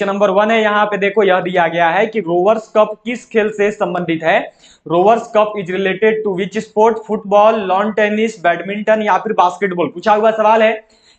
Number 1 है, यहाँ पे देखो यह दिया गया है कि रोवर्स कप किस खेल से संबंधित है। Rovers Cup is related to which sport, football, lawn tennis, badminton या फिर बास्केटबॉल। पूछा हुआ सवाल है,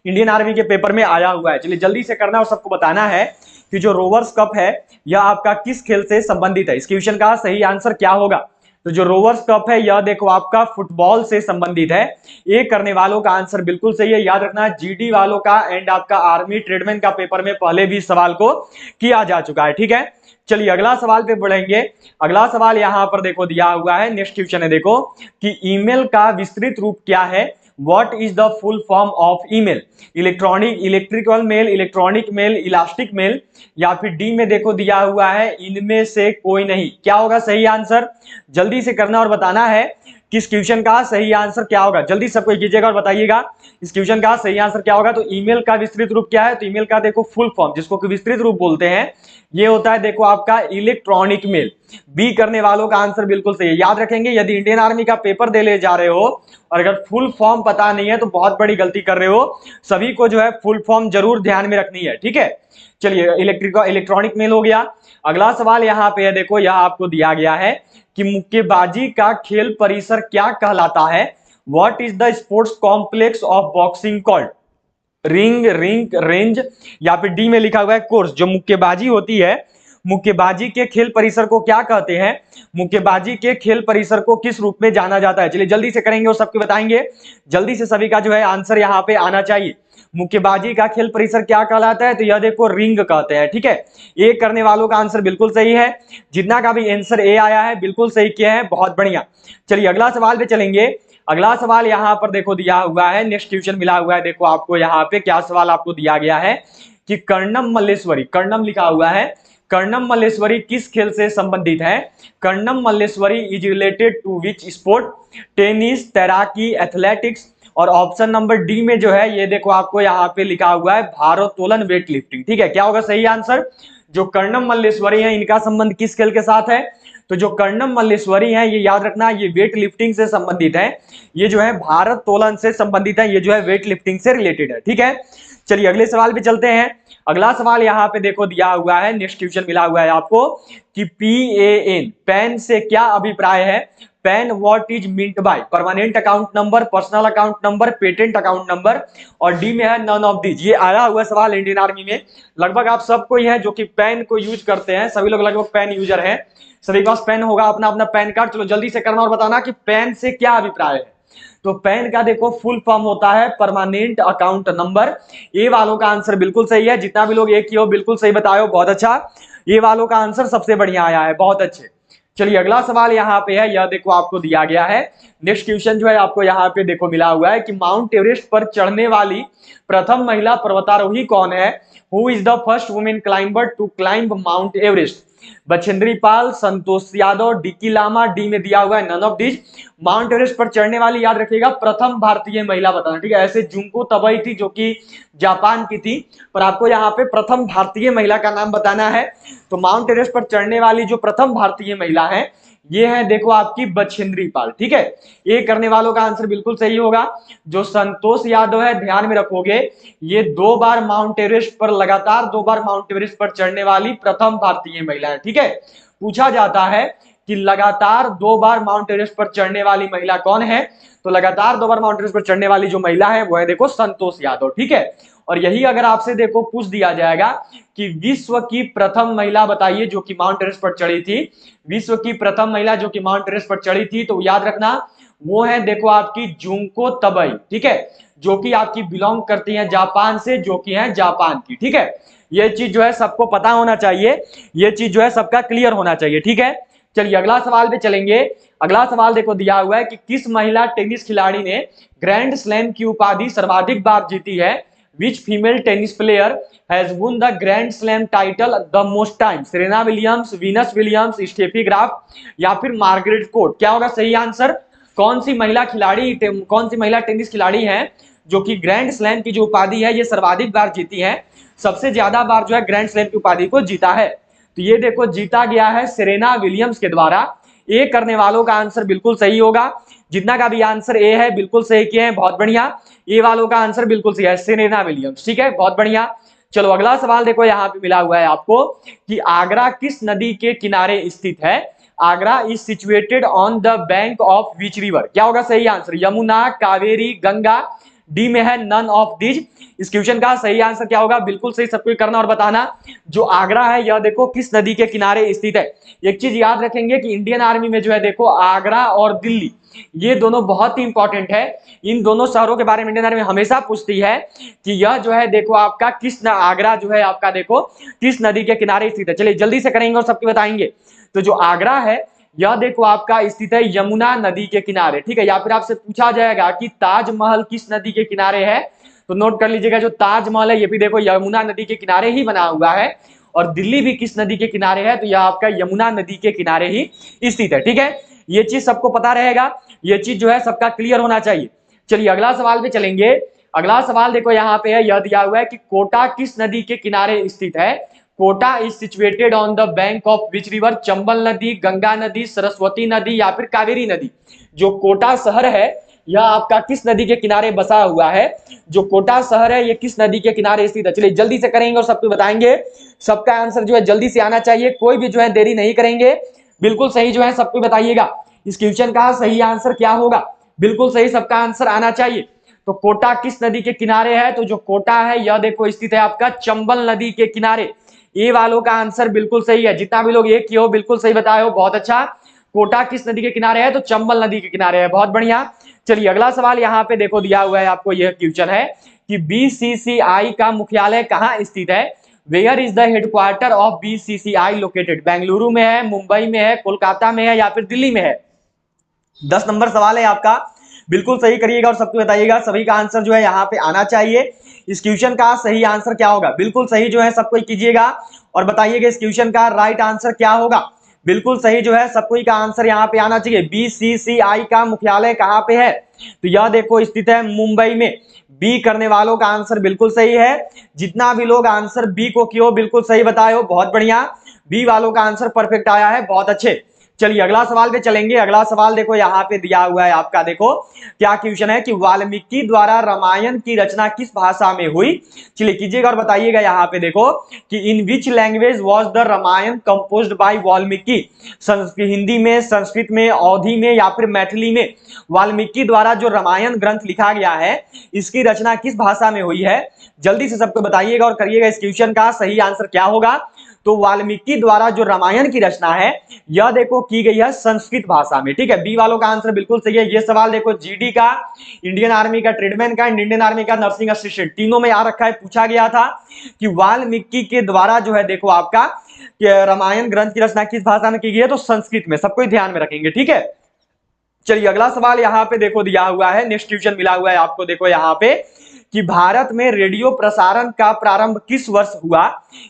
इंडियन आर्मी के पेपर में आया हुआ है। चलिए जल्दी से करना और सबको बताना है कि जो रोवर्स कप है यह आपका किस खेल से संबंधित है। इस क्वेश्चन का सही आंसर क्या होगा? तो जो रोवर्स कप है यह देखो आपका फुटबॉल से संबंधित है। ये करने वालों का आंसर बिल्कुल सही है। याद रखना जीडी वालों का एंड आपका आर्मी ट्रेडमैन का पेपर में पहले भी सवाल को किया जा चुका है। ठीक है, चलिए अगला सवाल पे बढ़ेंगे। अगला सवाल यहां पर देखो दिया हुआ है, नेक्स्ट क्वेश्चन है देखो कि ईमेल का विस्तृत रूप क्या है। What is the full form of email? Electrical mail, electronic mail, elastic mail या फिर डी में देखो दिया हुआ है इनमें से कोई नहीं। क्या होगा सही आंसर? जल्दी से करना और बताना है कि इस क्वेश्चन का सही आंसर क्या होगा। जल्दी सबको कीजिएगा और बताइएगा इस क्वेश्चन का सही आंसर क्या होगा। तो ईमेल का विस्तृत रूप क्या है? तो ईमेल का देखो फुल फॉर्म, जिसको कि विस्तृत रूप बोलते हैं, ये होता है देखो आपका इलेक्ट्रॉनिक मेल। बी करने वालों का आंसर बिल्कुल सही है। याद रखेंगे यदि इंडियन आर्मी का पेपर दे ले जा रहे हो और अगर फुल फॉर्म पता नहीं है तो बहुत बड़ी गलती कर रहे हो। सभी को जो है फुल फॉर्म जरूर ध्यान में रखनी है। ठीक है, चलिए इलेक्ट्रॉनिक मेल हो गया। अगला सवाल यहाँ पे है देखो, यह आपको दिया गया है कि मुक्केबाजी का खेल परिसर क्या कहलाता है। What is the sports complex of boxing called? Ring, range या फिर डी में लिखा हुआ है कोर्स। जो मुक्केबाजी होती है, मुक्केबाजी के खेल परिसर को क्या कहते हैं? मुक्केबाजी के खेल परिसर को किस रूप में जाना जाता है? चलिए जल्दी से करेंगे और सबके बताएंगे। जल्दी से सभी का जो है आंसर यहाँ पे आना चाहिए। मुक्केबाजी का खेल परिसर क्या कहलाता है? तो यह देखो रिंग कहते हैं। ठीक है, ए करने वालों का आंसर बिल्कुल सही है। जितना का भी आंसर ए आया है बिल्कुल सही किया है, बहुत बढ़िया। चलिए अगला सवाल पे चलेंगे। अगला सवाल यहाँ पर देखो दिया हुआ है, नेक्स्ट क्वेश्चन मिला हुआ है देखो आपको। यहाँ पे क्या सवाल आपको दिया गया है कि कर्णम मल्लेश्वरी, कर्णम लिखा हुआ है, कर्णम मल्लेश्वरी किस खेल से संबंधित है? Karnam Malleswari is related to which sport? Tennis, तैराकी, एथलेटिक्स और ऑप्शन नंबर डी में जो है ये देखो आपको यहाँ पे लिखा हुआ है भारोत्तोलन, वेट लिफ्टिंग। ठीक है, क्या होगा सही आंसर? जो कर्णम मल्लेश्वरी है इनका संबंध किस खेल के साथ है? तो जो कर्णम मल्लेश्वरी है ये याद रखना ये वेट लिफ्टिंग से संबंधित है। ये जो है भारोत्तोलन से संबंधित है, ये जो है वेट लिफ्टिंग से रिलेटेड है। ठीक है, चलिए अगले सवाल पे चलते हैं। अगला सवाल यहाँ पे देखो दिया हुआ है, नेक्स्ट क्वेश्चन मिला हुआ है आपको कि PAN, पैन से क्या अभिप्राय है? Pan what is meant by? Permanent account number, personal account number, patent account number और डी में है नन ऑफ दीज। ये आया हुआ सवाल इंडियन आर्मी में, लगभग आप सबको ही है जो कि पैन को यूज करते हैं। सभी लोग लगभग पैन यूजर हैं, सभी के पास पेन होगा, अपना अपना पैन कार्ड। चलो जल्दी से करना और बताना कि पैन से क्या अभिप्राय है। तो पैन का देखो फुल फॉर्म होता है परमानेंट अकाउंट नंबर। ए वालों का आंसर बिल्कुल सही है। जितना भी लोग एक ही हो बिल्कुल सही बताए हो, बहुत अच्छा। ए वालों का आंसर सबसे बढ़िया आया है, बहुत अच्छे। चलिए अगला सवाल यहाँ पे है, यह देखो आपको दिया गया है। नेक्स्ट क्वेश्चन जो है आपको यहाँ पे देखो मिला हुआ है कि माउंट एवरेस्ट पर चढ़ने वाली प्रथम महिला पर्वतारोही कौन है? Who is the first women climber to climb Mount Everest? Bachendri Pal, Santosh Yadav, Dicky Lama, D में दिया हुआ है none of this. Mount Everest पर चढ़ने वाली याद रखिएगा प्रथम भारतीय महिला बताना। ठीक है, ऐसे जुंको तबई थी जो कि जापान की थी, पर आपको यहाँ पे प्रथम भारतीय महिला का नाम बताना है। तो माउंट एवरेस्ट पर चढ़ने वाली जो प्रथम भारतीय महिला है ये है देखो आपकी बछेंद्री पाल। ठीक है, ये करने वालों का आंसर बिल्कुल सही होगा। जो संतोष यादव है ध्यान में रखोगे, ये 2 बार माउंट एवरेस्ट पर, लगातार 2 बार माउंट एवरेस्ट पर चढ़ने वाली प्रथम भारतीय महिला है। ठीक है, पूछा जाता है कि लगातार 2 बार माउंट एवरेस्ट पर चढ़ने वाली महिला कौन है? तो लगातार 2 बार माउंट एवरेस्ट पर चढ़ने वाली जो महिला है वो है देखो संतोष यादव। ठीक है, और यही अगर आपसे देखो पूछ दिया जाएगा कि विश्व की प्रथम महिला बताइए जो कि माउंट एवरेस्ट पर चढ़ी थी, विश्व की प्रथम महिला जो कि माउंट एवरेस्ट पर चढ़ी थी, तो याद रखना वो है देखो आपकी जुंको तबई। ठीक है, जो कि आपकी बिलोंग करती है जापान से, जो कि है जापान की। ठीक है, ये चीज जो है सबको पता होना चाहिए, ये चीज जो है सबका क्लियर होना चाहिए। ठीक है, चलिए अगला सवाल पे चलेंगे। अगला सवाल देखो दिया हुआ है कि किस महिला टेनिस खिलाड़ी ने ग्रैंड स्लैम की उपाधि सर्वाधिक बार जीती है? Which female tennis player has won the grand slam title the most time? Serena Williams, Venus Williams, Steffi Graf या फिर मार्गरेट कोर्ट? क्या होगा सही आंसर? कौन सी महिला टेनिस खिलाड़ी है जो कि ग्रैंड स्लैम की जो उपाधि है ये सर्वाधिक बार जीती है? सबसे ज्यादा बार जो है ग्रैंड स्लैम की उपाधि को जीता है, तो ये देखो जीता गया है सेरेना विलियम्स के द्वारा। ए करने वालों का आंसर बिल्कुल सही होगा। जितना का भी आंसर ए है बिल्कुल सही किए हैं, बहुत बढ़िया। ए वालों का आंसर बिल्कुल सही है, सेरेना विलियम्स। ठीक है, बहुत बढ़िया। चलो अगला सवाल देखो यहाँ पे मिला हुआ है आपको कि आगरा किस नदी के किनारे स्थित है। Agra is situated on the bank of which river. क्या होगा सही आंसर, यमुना, कावेरी, गंगा, डी में है नन ऑफ दीज। इस क्वेश्चन का सही आंसर क्या होगा, बिल्कुल सही सबको करना और बताना। जो आगरा है यह देखो किस नदी के किनारे स्थित है। एक चीज याद रखेंगे कि इंडियन आर्मी में जो है देखो आगरा और दिल्ली ये दोनों बहुत ही इंपॉर्टेंट है। इन दोनों शहरों के बारे में इंडियन आर्मी हमेशा पूछती है कि यह जो है देखो आपका आगरा जो है आपका देखो किस नदी के किनारे स्थित है। चलिए जल्दी से करेंगे और सबको बताएंगे। तो जो आगरा है यह देखो आपका स्थित है यमुना नदी के किनारे, ठीक है। या फिर आपसे पूछा जाएगा कि ताजमहल किस नदी के किनारे है, तो नोट कर लीजिएगा जो ताजमहल है ये भी देखो यमुना नदी के किनारे ही बना हुआ है। और दिल्ली भी किस नदी के किनारे है, तो यह आपका यमुना नदी के किनारे ही स्थित है, ठीक है। ये चीज सबको पता रहेगा, ये चीज जो है सबका क्लियर होना चाहिए। चलिए अगला सवाल पे चलेंगे। अगला सवाल देखो यहाँ पे है, यह दिया हुआ है कि कोटा किस नदी के किनारे स्थित है। Kota is situated on the bank of which river, Chambal नदी, गंगा नदी, सरस्वती नदी या फिर कावेरी नदी। जो कोटा शहर है यह आपका किस नदी के किनारे बसा हुआ है। जो कोटा शहर है ये किस नदी के किनारे स्थित है। चलिए जल्दी से करेंगे और सबको बताएंगे। सबका आंसर जो है जल्दी से आना चाहिए, कोई भी जो है देरी नहीं करेंगे, बिल्कुल सही जो है सबको बताइएगा। इस क्वेश्चन का सही आंसर क्या होगा, बिल्कुल सही सबका आंसर आना चाहिए। तो कोटा किस नदी के किनारे है, तो जो कोटा है यह देखो स्थित है आपका चंबल नदी के किनारे। ए वालों का आंसर बिल्कुल सही है, जितना भी लोग एक किए हो बिल्कुल सही बताए हो, बहुत अच्छा। कोटा किस नदी के किनारे है, तो चंबल नदी के किनारे है, बहुत बढ़िया। चलिए अगला सवाल यहाँ पे देखो दिया हुआ है आपको, यह क्वेश्चन है कि बीसीसीआई का मुख्यालय कहाँ स्थित है। Where is the headquarter of BCCI located. Bengaluru में है, मुंबई में है, कोलकाता में है या फिर दिल्ली में है। 10 नंबर सवाल है आपका, बिल्कुल सही करिएगा और सबको बताइएगा। सभी का आंसर जो है यहाँ पे आना चाहिए। इस क्वेश्चन का सही आंसर क्या होगा, बिल्कुल सही जो है सबको कीजिएगा और बताइएगा इस क्वेश्चन का राइट आंसर क्या होगा। बिल्कुल सही जो है सबको का आंसर यहाँ पे आना चाहिए। बीसीसीआई का मुख्यालय कहाँ पे है, तो यह देखो स्थित है मुंबई में। बी करने वालों का आंसर बिल्कुल सही है। जितना भी लोग आंसर बी को किए हो बिल्कुल सही बताए हो, बहुत बढ़िया। बी वालों का आंसर परफेक्ट आया है, बहुत अच्छे। चलिए अगला सवाल पे चलेंगे। अगला सवाल देखो यहाँ पे दिया हुआ है आपका, देखो क्या क्वेश्चन है कि वाल्मीकि द्वारा रामायण की रचना किस भाषा में हुई। चलिए कीजिएगा और बताइएगा यहाँ पे देखो कि in which language was the Ramayana composed by Valmiki. Hindi में, संस्कृत में, अवधी में या फिर मैथिली में वाल्मीकि द्वारा जो रामायण ग्रंथ लिखा गया है इसकी रचना किस भाषा में हुई है। जल्दी से सबको बताइएगा और करिएगा इस क्वेश्चन का सही आंसर क्या होगा। तो वाल्मीकि द्वारा जो रामायण की रचना है यह देखो की गई है संस्कृत भाषा में, ठीक है। बी वालों का आंसर बिल्कुल सही है। ये सवाल देखो जीडी का, इंडियन आर्मी का ट्रेडमैन का, इंडियन आर्मी का नर्सिंग असिस्टेंट, तीनों में आ रखा है। पूछा गया था कि वाल्मीकि के द्वारा जो है देखो आपका रामायण ग्रंथ की रचना किस भाषा में की गई है, तो संस्कृत में। सबको ध्यान में रखेंगे, ठीक है। चलिए अगला सवाल यहाँ पे देखो दिया हुआ है, नेक्स्ट क्वेश्चन मिला हुआ है आपको, देखो यहाँ पे कि भारत में रेडियो प्रसारण का प्रारंभ किस वर्ष हुआ।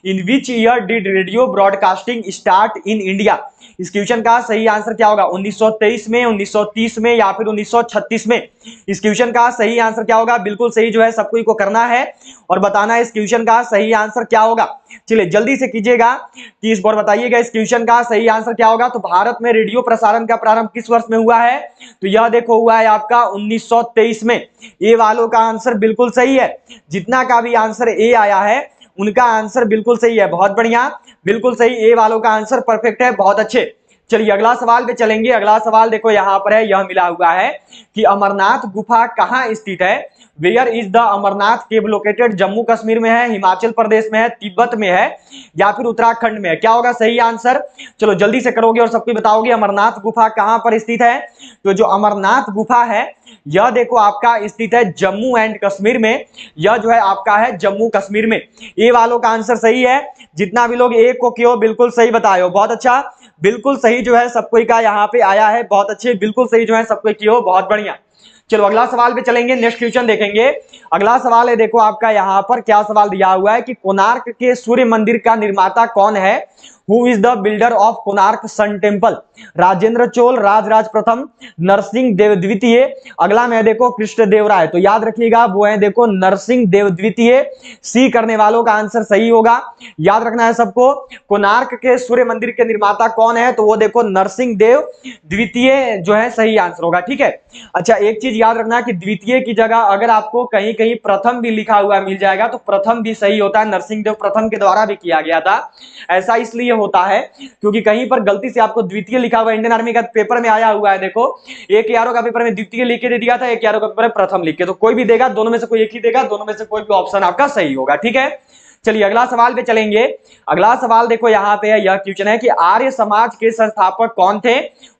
In which year did radio broadcasting start in India. इस क्वेश्चन का सही आंसर क्या होगा, 1923 में, 1930 में या फिर 1936 में। इस क्वेश्चन का सही आंसर क्या होगा, बिल्कुल सही जो है सबको को करना है और बताना है इस क्वेश्चन का सही आंसर क्या होगा। चलिए जल्दी से कीजिएगा कि इस बार बताइएगा इस क्वेश्चन का सही आंसर क्या होगा। तो भारत में रेडियो प्रसारण का प्रारंभ किस वर्ष में हुआ है, तो यह देखो हुआ है आपका 1923 में। ए वालों का आंसर बिल्कुल सही है। जितना का भी आंसर ए आया है उनका आंसर बिल्कुल सही है, बहुत बढ़िया, बिल्कुल सही। ए वालों का आंसर परफेक्ट है, बहुत अच्छे। चलिए अगला सवाल पे चलेंगे। अगला सवाल देखो यहाँ पर है, यह मिला हुआ है कि अमरनाथ गुफा कहाँ स्थित है। Where is the Amarnath cave located. Jammu Kashmir में है, हिमाचल प्रदेश में है, तिब्बत में है या फिर उत्तराखंड में है। क्या होगा सही आंसर, चलो जल्दी से करोगे और सबको बताओगे अमरनाथ गुफा कहां पर स्थित है। तो जो अमरनाथ गुफा है यह देखो आपका स्थित है जम्मू एंड कश्मीर में। यह जो है आपका है जम्मू कश्मीर में। ए वालों का आंसर सही है। जितना भी लोग ए को किए बिल्कुल सही बताए हो, बहुत अच्छा, बिल्कुल सही जो है सबको का यहाँ पे आया है, बहुत अच्छे, बिल्कुल सही जो है सबको किए हो, बहुत बढ़िया। चलो अगला सवाल पे चलेंगे, नेक्स्ट क्वेश्चन देखेंगे। अगला सवाल है देखो आपका यहाँ पर क्या सवाल दिया हुआ है कि कोणार्क के सूर्य मंदिर का निर्माता कौन है। Who is the builder of Konark sun temple? Rajendra Chola, Rajaraja प्रथम, नरसिंह देव द्वितीय। अगला में देखो कृष्णदेवराय, तो याद रखिएगा वो है देखो नरसिंह देव द्वितीय। सी करने वालों का आंसर सही होगा, याद रखना है सबको। कोणार्क के सूर्य मंदिर के निर्माता कौन है? तो वो देखो नरसिंह देव द्वितीय जो है सही आंसर होगा, ठीक है। अच्छा, एक चीज याद रखना कि द्वितीय की जगह अगर आपको कहीं कहीं प्रथम भी लिखा हुआ मिल जाएगा तो प्रथम भी सही होता है, नरसिंह देव प्रथम के द्वारा भी किया गया था। ऐसा इसलिए होता है क्योंकि कहीं पर गलती से आपको द्वितीय लिखा हुआ इंडियन आर्मी का पेपर में आया हुआ है, देखो एक यारो का पेपर में द्वितीय लिख के दे दिया था, एक यारो का पेपर में प्रथम लिख के, तो कोई भी देगा, दोनों में से कोई एक ही देगा, दोनों में से कोई भी ऑप्शन आपका सही होगा, ठीक है। चलिए अगला सवाल पे चलेंगे। अगला सवाल देखो यहाँ पे है, यह क्वेश्चन है कि आर्य समाज के संस्थापक कौन थे?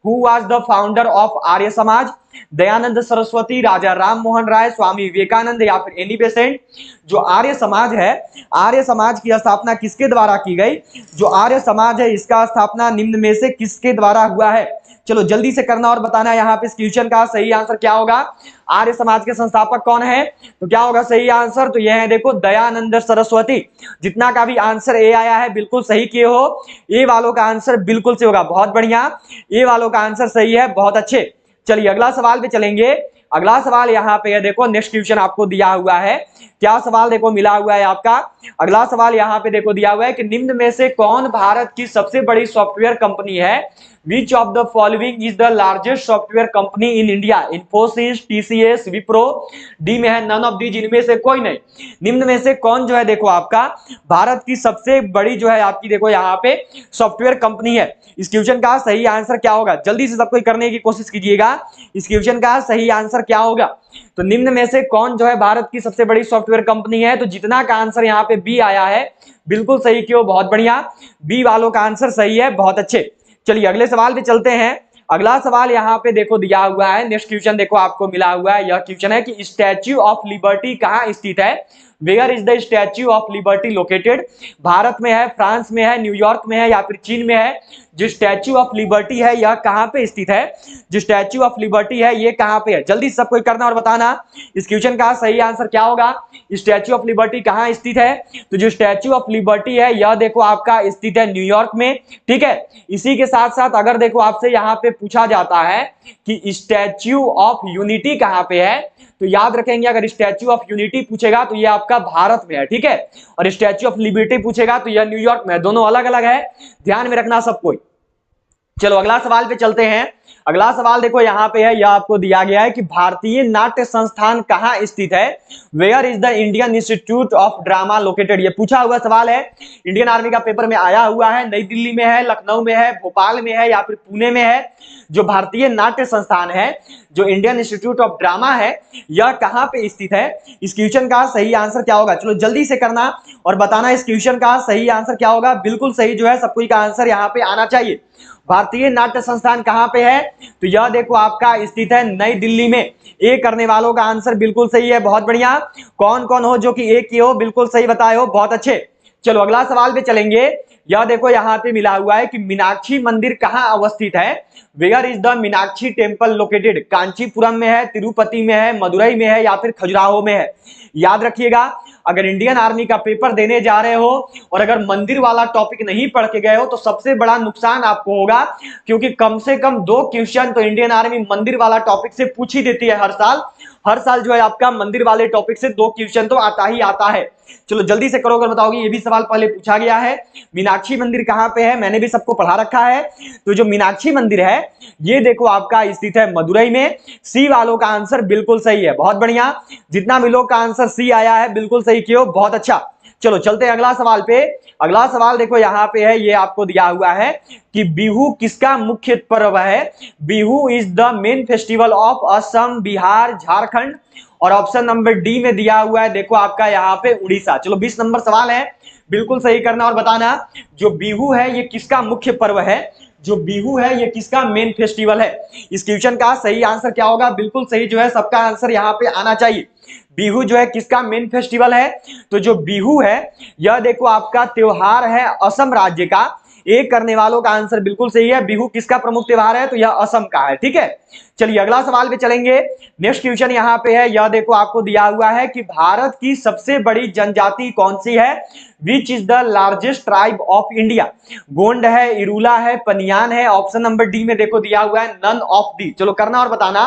Who was the founder of Arya Samaj? Dayanand Saraswati, राजा राम मोहन राय, स्वामी विवेकानंद या फिर एनी बेसेंट? जो आर्य समाज है, आर्य समाज की स्थापना किसके द्वारा की गई? जो आर्य समाज है इसका स्थापना निम्न में से किसके द्वारा हुआ है? चलो जल्दी से करना और बताना यहाँ पे इस क्वेश्चन का सही आंसर क्या होगा। आर्य समाज के संस्थापक कौन है? तो क्या होगा सही आंसर? तो यह है देखो दयानंद सरस्वती। जितना का भी आंसर ए आया है बिल्कुल सही किए हो, ए वालों का आंसर बिल्कुल सही होगा, बहुत बढ़िया, ए वालों का आंसर सही है, बहुत अच्छे। चलिए अगला सवाल पे चलेंगे। अगला सवाल यहाँ पे है देखो, नेक्स्ट क्वेश्चन आपको दिया हुआ है, क्या सवाल देखो मिला हुआ है आपका। अगला सवाल यहाँ पे देखो दिया हुआ है कि निम्न में से कौन भारत की सबसे बड़ी सॉफ्टवेयर कंपनी है? Which of the following is the largest software company in India? Infosys, TCS, Wipro, D में है none of these, इनमें से कोई नहीं। निम्न में से कौन जो है देखो आपका भारत की सबसे बड़ी जो है आपकी देखो यहाँ पे सॉफ्टवेयर कंपनी है? इस क्वेश्चन का सही आंसर क्या होगा? जल्दी से सबको करने की कोशिश कीजिएगा, इस क्वेश्चन का सही आंसर क्या होगा? तो निम्न में से कौन जो है भारत की सबसे बड़ी सॉफ्टवेयर कंपनी है? तो जितना का आंसर यहाँ पे बी आया है बिल्कुल सही क्यों, बहुत बढ़िया, बी वालों का आंसर सही है, बहुत अच्छे। चलिए अगले सवाल पे चलते हैं। अगला सवाल यहाँ पे देखो दिया हुआ है, नेक्स्ट क्वेश्चन देखो आपको मिला हुआ है, यह क्वेश्चन है कि स्टैच्यू ऑफ लिबर्टी कहाँ स्थित है? Where is the Statue of Liberty located? Bharat में है, फ्रांस में है, न्यूयॉर्क में है या फिर चीन में है? जो स्टैच्यू ऑफ लिबर्टी है यह कहाँ पे स्थित है? जो स्टैच्यू ऑफ लिबर्टी है ये कहाँ पे है? जल्दी सब कोई करना और बताना इस क्वेश्चन का सही आंसर क्या होगा। स्टैच्यू ऑफ लिबर्टी कहाँ स्थित है? तो जो स्टैच्यू ऑफ लिबर्टी है यह देखो आपका स्थित है न्यूयॉर्क में, ठीक है। इसी के साथ साथ अगर देखो आपसे यहाँ पे पूछा जाता है कि स्टैच्यू ऑफ यूनिटी कहाँ पे है, तो याद रखेंगे अगर स्टैच्यू ऑफ यूनिटी पूछेगा तो ये आपका भारत में है, ठीक है, और स्टैच्यू ऑफ लिबर्टी पूछेगा तो यह न्यूयॉर्क में है, दोनों अलग अलग है, ध्यान में रखना सब कोई। चलो अगला सवाल पे चलते हैं। अगला सवाल देखो यहाँ पे है, यह आपको दिया गया है कि भारतीय नाट्य संस्थान कहाँ स्थित है? Where is the Indian Institute of Drama located? ये पूछा हुआ सवाल है, इंडियन आर्मी का पेपर में आया हुआ है, नई दिल्ली में है, लखनऊ में है, भोपाल में है या फिर पुणे में है? जो भारतीय नाट्य संस्थान है, जो इंडियन इंस्टीट्यूट ऑफ ड्रामा है, यह कहाँ पे स्थित है? इस क्वेश्चन का सही आंसर क्या होगा? चलो जल्दी से करना और बताना इस क्वेश्चन का सही आंसर क्या होगा। बिल्कुल सही जो है सबको का आंसर यहाँ पे आना चाहिए। भारतीय नाट्य संस्थान कहाँ पे है? तो यह देखो आपका स्थित है नई दिल्ली में। ए करने वालों का आंसर बिल्कुल सही है, बहुत बढ़िया। कौन कौन हो जो कि ए किए हो, बिल्कुल सही बताए हो, बहुत अच्छे। चलो अगला सवाल पे चलेंगे। यह देखो यहाँ पे मिला हुआ है कि मीनाक्षी मंदिर कहाँ अवस्थित है? Where is the Meenakshi temple located? Kanchipuram में है, तिरुपति में है, मदुरई में है या फिर खजुराहो में है? याद रखिएगा अगर इंडियन आर्मी का पेपर देने जा रहे हो और अगर मंदिर वाला टॉपिक नहीं पढ़ के गए हो तो सबसे बड़ा नुकसान आपको होगा, क्योंकि कम से कम 2 क्वेश्चन तो इंडियन आर्मी मंदिर वाला टॉपिक से पूछ ही देती है हर साल जो है आपका मंदिर वाले टॉपिक से 2 क्वेश्चन तो आता ही आता है। चलो जल्दी से करो अगर बताओगे, ये भी सवाल पहले पूछा गया है। मीनाक्षी मंदिर कहाँ पे है? मैंने भी सबको पढ़ा रखा है। तो जो मीनाक्षी मंदिर है ये देखो आपका स्थित है मदुरई में। सी वालों का आंसर बिल्कुल सही है, बहुत बढ़िया। जितना भी लोग का आंसर सी आया है बिल्कुल सही किया, बहुत अच्छा। चलो चलते हैं अगला सवाल पे। अगला सवाल देखो यहाँ पे है, ये आपको दिया हुआ है कि बिहू किसका मुख्य पर्व है? Bihu is the main festival of Assam, Bihar, Jharkhand, और ऑप्शन नंबर डी में दिया हुआ है देखो आपका यहाँ पे उड़ीसा। चलो 20 नंबर सवाल है, बिल्कुल सही करना और बताना जो बिहू है ये किसका मुख्य पर्व है? जो बिहू है ये किसका मेन फेस्टिवल है? इस क्वेश्चन का सही आंसर क्या होगा? बिल्कुल सही जो है सबका आंसर यहाँ पे आना चाहिए। बिहू जो है किसका मेन फेस्टिवल है? तो जो बिहू है यह देखो आपका त्योहार है असम राज्य का। ए करने वालों का आंसर बिल्कुल सही है। बिहू किसका प्रमुख त्योहार है? तो यह असम का है। ठीक है, चलिए अगला सवाल पे चलेंगे। नेक्स्ट क्वेश्चन यहाँ पे है, यह देखो आपको दिया हुआ है कि भारत की सबसे बड़ी जनजाति कौन सी है? Which is the largest tribe of India? Gond है, इरूला है, पनियान है। ऑप्शन नंबर डी में देखो दिया हुआ है नन ऑफ दी। चलो करना और बताना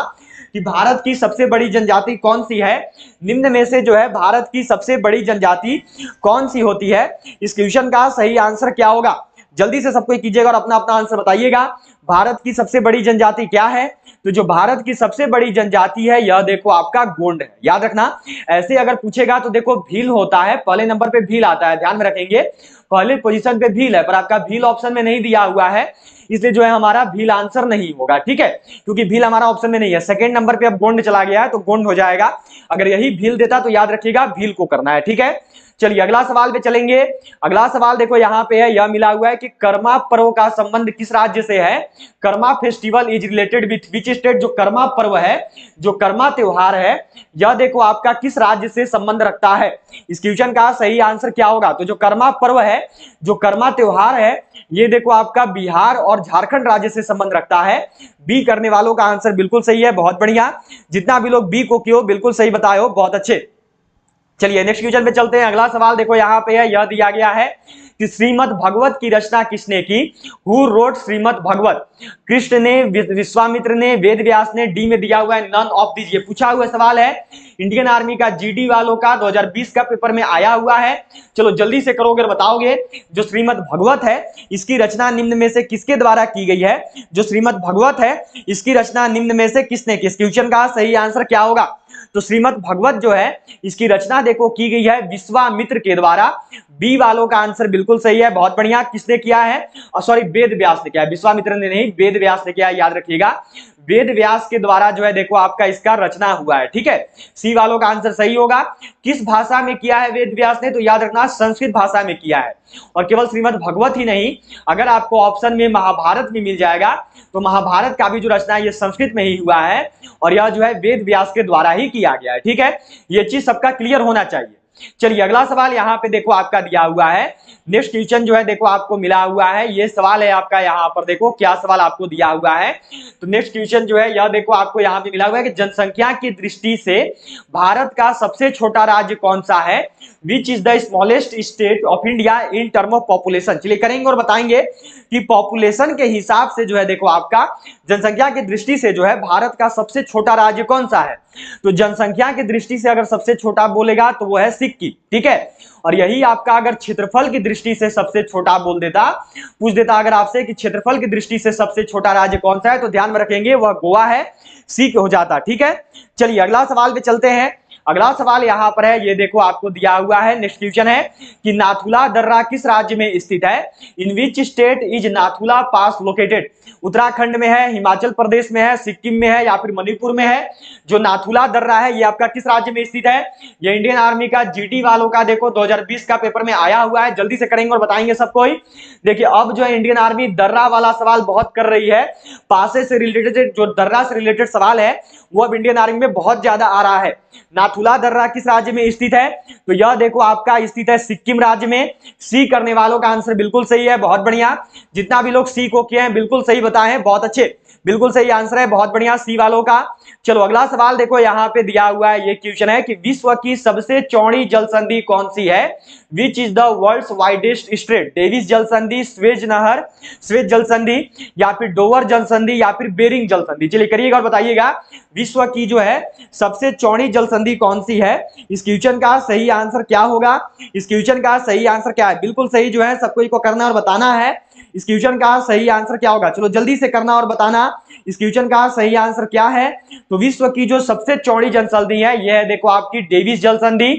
कि भारत की सबसे बड़ी जनजाति कौन सी है? निम्न में से जो है भारत की सबसे बड़ी जनजाति कौन सी होती है? इस क्वेश्चन का सही आंसर क्या होगा? जल्दी से सबको कीजिएगा और अपना अपना आंसर बताइएगा। भारत की सबसे बड़ी जनजाति क्या है? तो जो भारत की सबसे बड़ी जनजाति है यह देखो आपका गोंड है। याद रखना, ऐसे अगर पूछेगा तो देखो भील होता है, पहले नंबर पे भील आता है, ध्यान में रखेंगे। पहले पोजीशन पे भील है, पर आपका भील ऑप्शन में नहीं दिया हुआ है, इसलिए जो है हमारा भील आंसर नहीं होगा। ठीक है, क्योंकि भील हमारा ऑप्शन में नहीं है। सेकंड नंबर पे अब गोंड चला गया है तो गोंड हो जाएगा। अगर यही भील देता तो याद रखिएगा भील को करना है। ठीक है, चलिए अगला सवाल पे चलेंगे। अगला सवाल देखो यहाँ पे है, यह मिला हुआ है कि कर्मा पर्व का संबंध किस राज्य से है? Karma festival is related with which state? जो कर्मा पर्व है, जो कर्मा त्योहार है, यह देखो आपका किस राज्य से संबंध रखता है? इस क्वेश्चन का सही आंसर क्या होगा? तो जो कर्मा पर्व है, जो कर्मा त्योहार है, ये देखो आपका बिहार और झारखंड राज्य से संबंध रखता है। बी करने वालों का आंसर बिल्कुल सही है, बहुत बढ़िया। जितना भी लोग बी को कियो बिल्कुल सही बताए हो, बहुत अच्छे। चलिए नेक्स्ट क्वेश्चन पे चलते हैं। अगला सवाल देखो यहाँ पे है, यह दिया गया है कि श्रीमद् भगवत की रचना किसने की? हु रोट श्रीमद् भगवत? कृष्ण ने, विश्वामित्र ने, वेद व्यास ने? डी में दिया हुआ है नन ऑफ दीज। ये पूछा हुआ सवाल है, इंडियन आर्मी का जीडी वालों का 2020 का पेपर में आया हुआ है। चलो जल्दी से करोगे और बताओगे। जो श्रीमद् भगवत है इसकी रचना निम्न में से किसके द्वारा की गई है? जो श्रीमद् भगवत है इसकी रचना निम्न में से किसने की? इस क्वेश्चन का सही आंसर क्या होगा? तो श्रीमद् भगवत जो है इसकी रचना देखो की गई है विश्वामित्र के द्वारा। बी वालों का आंसर बिल्कुल सही है, बहुत बढ़िया। किसने किया है? सॉरी, वेद व्यास ने किया है, विश्वामित्र ने नहीं, वेद व्यास ने किया है, याद रखिएगा। वेद व्यास के द्वारा जो है देखो आपका इसका रचना हुआ है। ठीक है, सी वालों का आंसर सही होगा। किस भाषा में किया है वेद व्यास ने? तो याद रखना संस्कृत भाषा में किया है। और केवल श्रीमद् भगवत ही नहीं, अगर आपको ऑप्शन में महाभारत में मिल जाएगा तो महाभारत का भी जो रचना है ये संस्कृत में ही हुआ है और यह जो है वेद व्यास के द्वारा ही किया गया है। ठीक है, ये चीज सबका क्लियर होना चाहिए। चलिए अगला सवाल यहाँ पे देखो आपका दिया हुआ है। नेक्स्ट क्वेश्चन जो है देखो आपको मिला हुआ है, ये सवाल है आपका। यहाँ पर देखो क्या सवाल आपको दिया हुआ है। तो नेक्स्ट क्वेश्चन जो है यह देखो आपको यहाँ पे मिला हुआ है कि जनसंख्या की दृष्टि से भारत का सबसे छोटा राज्य कौन सा है? Which is the smallest state of India in term of population? चलिए करेंगे और बताएंगे कि पॉपुलेशन के हिसाब से जो है देखो आपका जनसंख्या की दृष्टि से जो है भारत का सबसे छोटा राज्य कौन सा है? तो जनसंख्या की दृष्टि से अगर सबसे छोटा बोलेगा तो वो है सिक्किम। ठीक है, और यही आपका अगर क्षेत्रफल की दृष्टि से सबसे छोटा बोल देता, पूछ देता अगर आपसे कि क्षेत्रफल की दृष्टि से सबसे छोटा राज्य कौन सा है, तो ध्यान में रखेंगे वह गोवा है, सी हो जाता। ठीक है, चलिए अगला सवाल पे चलते हैं। अगला सवाल यहाँ पर है, ये देखो आपको दिया हुआ है। नेक्स्ट क्वेश्चन है कि नाथुला दर्रा किस राज्य में स्थित है? In which state is Nathula pass located? Uttarakhand में है, हिमाचल प्रदेश में है, सिक्किम में है या फिर मणिपुर में है? जो नाथुला दर्रा है ये आपका किस राज्य में स्थित है? ये इंडियन आर्मी का जीडी वालों का देखो 2020 का पेपर में आया हुआ है। जल्दी से करेंगे और बताएंगे सबको ही। देखिए अब जो है इंडियन आर्मी दर्रा वाला सवाल बहुत कर रही है। पासे से रिलेटेड, जो दर्रा से रिलेटेड सवाल है वो अब इंडियन आर्मी में बहुत ज्यादा आ रहा है। नाथुला दर्रा किस राज्य में स्थित है? तो यह देखो आपका स्थित है सिक्किम राज्य में। सी करने वालों का आंसर बिल्कुल सही है, बहुत बढ़िया। जितना भी लोग सी को किए हैं बिल्कुल सही बताए हैं, बहुत अच्छे, बिल्कुल सही आंसर है, बहुत बढ़िया सी वालों का। चलो अगला सवाल देखो यहाँ पे दिया हुआ है। ये क्वेश्चन है कि विश्व की सबसे चौड़ी जल संधि कौन सी है? Which is the world's widest strait? Davis जल संधि, स्वेज नहर, स्वेज जल संधि या फिर डोवर जल संधि या फिर बेरिंग जल संधि? चलिए करिएगा और बताइएगा विश्व की जो है सबसे चौड़ी जल संधि कौन सी है? इस क्वेश्चन का सही आंसर क्या होगा? इस क्वेश्चन का सही आंसर क्या है? बिल्कुल सही जो है सबको इसको करना और बताना है। इस क्वेश्चन का सही आंसर क्या होगा? चलो जल्दी से करना और बताना। इस क्वेश्चन का सही आंसर क्या है? तो विश्व की जो सबसे चौड़ी जल संधि है यह है देखो आपकी डेविस जल संधि।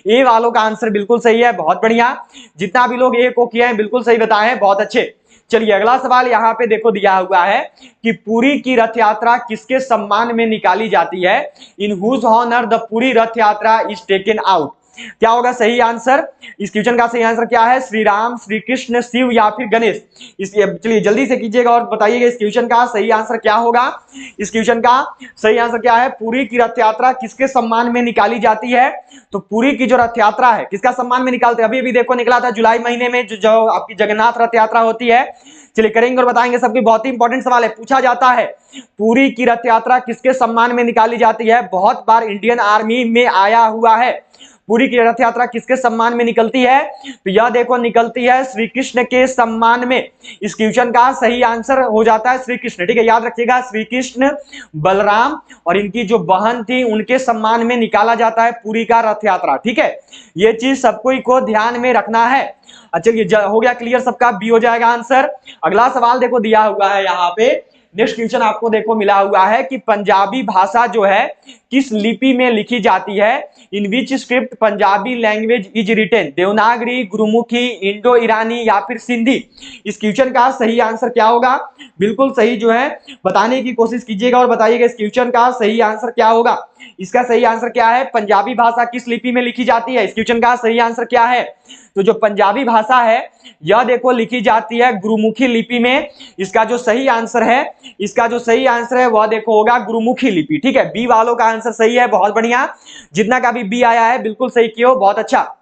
ए वालों का आंसर बिल्कुल सही है, बहुत बढ़िया। जितना भी लोग ए को किए हैं बिल्कुल सही बताए हैं, बहुत अच्छे। चलिए अगला सवाल यहाँ पे देखो दिया हुआ है कि पुरी की रथ यात्रा किसके सम्मान में निकाली जाती है? In whose honour the Puri Rath Yatra is taken out? क्या होगा सही आंसर? इस क्वेश्चन का सही आंसर क्या है? श्री राम, श्री कृष्ण, शिव या फिर गणेश। चलिए जल्दी से कीजिएगा और बताइएगा इस क्वेश्चन का सही आंसर क्या होगा। इस क्वेश्चन का सही आंसर क्या है? पुरी की रथ यात्रा किसके सम्मान में निकाली जाती है? तो पुरी की जो रथ यात्रा है किसका सम्मान में निकालते हैं? अभी अभी देखो निकला था जुलाई महीने में जो आपकी जगन्नाथ रथ यात्रा होती है। चलिए करेंगे और बताएंगे सबकी। बहुत ही इंपॉर्टेंट सवाल है, पूछा जाता है पुरी की रथ यात्रा किसके सम्मान में निकाली जाती है? बहुत बार इंडियन आर्मी में आया हुआ है। पुरी की रथ यात्रा किसके सम्मान में निकलती है? तो यह देखो निकलती है श्री कृष्ण के सम्मान में। इस क्वेश्चन का सही आंसर हो जाता है श्री कृष्ण। ठीक है, याद रखिएगा श्री कृष्ण, बलराम और इनकी जो बहन थी उनके सम्मान में निकाला जाता है पुरी का रथ यात्रा। ठीक है, ये चीज सबको को ध्यान में रखना है। चलिए हो गया क्लियर सबका, बी हो जाएगा आंसर। अगला सवाल देखो दिया हुआ है यहाँ पे। नेक्स्ट क्वेश्चन आपको देखो मिला हुआ है कि पंजाबी भाषा जो है किस लिपि में लिखी जाती है? In which script Punjabi language is written? Devanagari, Gurmukhi, Indo Irani या फिर सिंधी? इस क्वेश्चन का सही आंसर क्या होगा? बिल्कुल सही जो है बताने की कोशिश कीजिएगा और बताइएगा इस क्वेश्चन का सही आंसर क्या होगा। इसका सही आंसर क्या है? पंजाबी भाषा किस लिपि में लिखी जाती है? इस क्वेश्चन का सही आंसर क्या है? तो जो पंजाबी भाषा है यह देखो लिखी जाती है गुरुमुखी लिपि में। इसका जो सही आंसर है वह देखो होगा गुरुमुखी लिपि। ठीक है, बी वालों का आंसर सही है, बहुत बढ़िया। जितना का भी बी आया है बिल्कुल सही किया, बहुत अच्छा।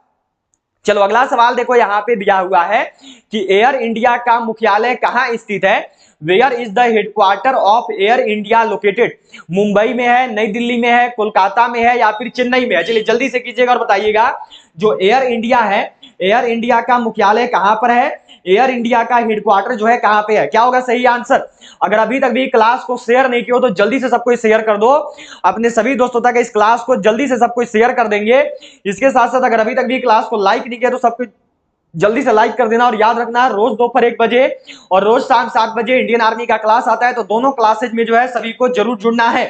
चलो अगला सवाल देखो यहाँ पे दिया हुआ है कि एयर इंडिया का मुख्यालय कहाँ स्थित है? Where is the headquarter of Air India located? Mumbai में है, नई दिल्ली में है, कोलकाता में है या फिर चेन्नई में है? चलिए जल्दी से कीजिएगा और बताइएगा जो एयर इंडिया है, एयर इंडिया का मुख्यालय कहां पर है? एयर इंडिया का हेडक्वार्टर जो है कहां पे है? क्या होगा सही आंसर? अगर अभी तक भी क्लास को शेयर नहीं किया हो तो जल्दी से सबको शेयर कर दो, अपने सभी दोस्तों तक इस क्लास को जल्दी से सबको शेयर कर देंगे। इसके साथ साथ अगर अभी तक भी क्लास को लाइक नहीं किया तो सबको जल्दी से लाइक कर देना। और याद रखना रोज दोपहर 1 बजे और रोज शाम 7 बजे इंडियन आर्मी का क्लास आता है, तो दोनों क्लासेज में जो है सभी को जरूर जुड़ना है।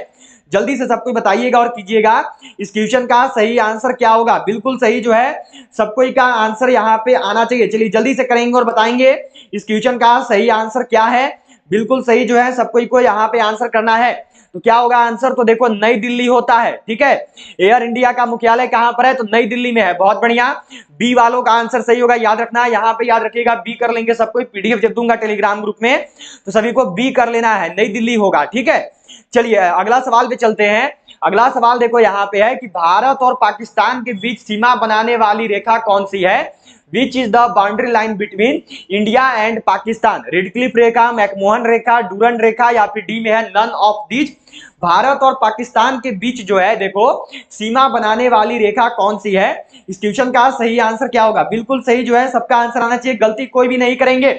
जल्दी से सबको बताइएगा और कीजिएगा इस क्वेश्चन का सही आंसर क्या होगा। बिल्कुल सही जो है सबको का आंसर यहाँ पे आना चाहिए। चलिए जल्दी से करेंगे और बताएंगे इस क्वेश्चन का सही आंसर क्या है। बिल्कुल सही जो है सबको को यहाँ पे आंसर करना है। तो क्या होगा आंसर? तो देखो नई दिल्ली होता है। ठीक है, एयर इंडिया का मुख्यालय कहां पर है? तो नई दिल्ली में है, बहुत बढ़िया। बी वालों का आंसर सही होगा, याद रखना है। यहाँ पे याद रखिएगा बी कर लेंगे सबको, पीडीएफ जब दूंगा टेलीग्राम ग्रुप में तो सभी को बी कर लेना है, नई दिल्ली होगा। ठीक है, चलिए अगला सवाल पे चलते हैं। अगला सवाल देखो यहाँ पे है कि भारत और पाकिस्तान के बीच सीमा बनाने वाली रेखा कौन सी है? Which is the boundary line between India and Pakistan? Radcliffe रेखा, मैकमोहन रेखा, डूरंड रेखा या फिर डी में है नन ऑफ दीज? भारत और पाकिस्तान के बीच जो है देखो सीमा बनाने वाली रेखा कौन सी है? इस क्वेश्चन का सही आंसर क्या होगा? बिल्कुल सही जो है सबका आंसर आना चाहिए, गलती कोई भी नहीं करेंगे।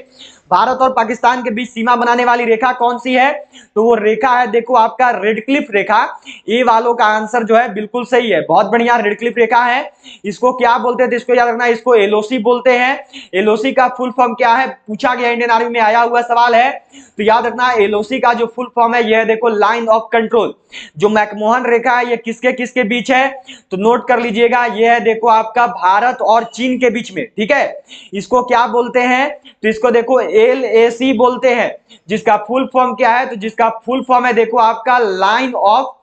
भारत और पाकिस्तान के बीच सीमा बनाने वाली रेखा कौन सी है? तो वो रेखा है देखो आपका रेडक्लिफ रेखा। ए वालों का आंसर जो है बिल्कुल सही है, बहुत बढ़िया। रेडक्लिफ रेखा है, इसको क्या बोलते थे? इसको याद रखना, इसको एलओसी बोलते हैं। एलओसी का फुल फॉर्म क्या है? पूछा गया, इंडियन आर्मी में आया हुआ सवाल है, तो याद रखना एलओसी का जो फुल फॉर्म है यह देखो लाइन ऑफ कंट्रोल। जो मैकमोहन रेखा है ये किसके किसके बीच है? तो नोट कर लीजिएगा, ये है देखो आपका भारत और चीन के बीच में। ठीक है, इसको क्या बोलते हैं? तो इसको देखो LAC बोलते हैं, जिसका फुल फॉर्म क्या है? तो जिसका फुल फॉर्म है देखो आपका लाइन ऑफ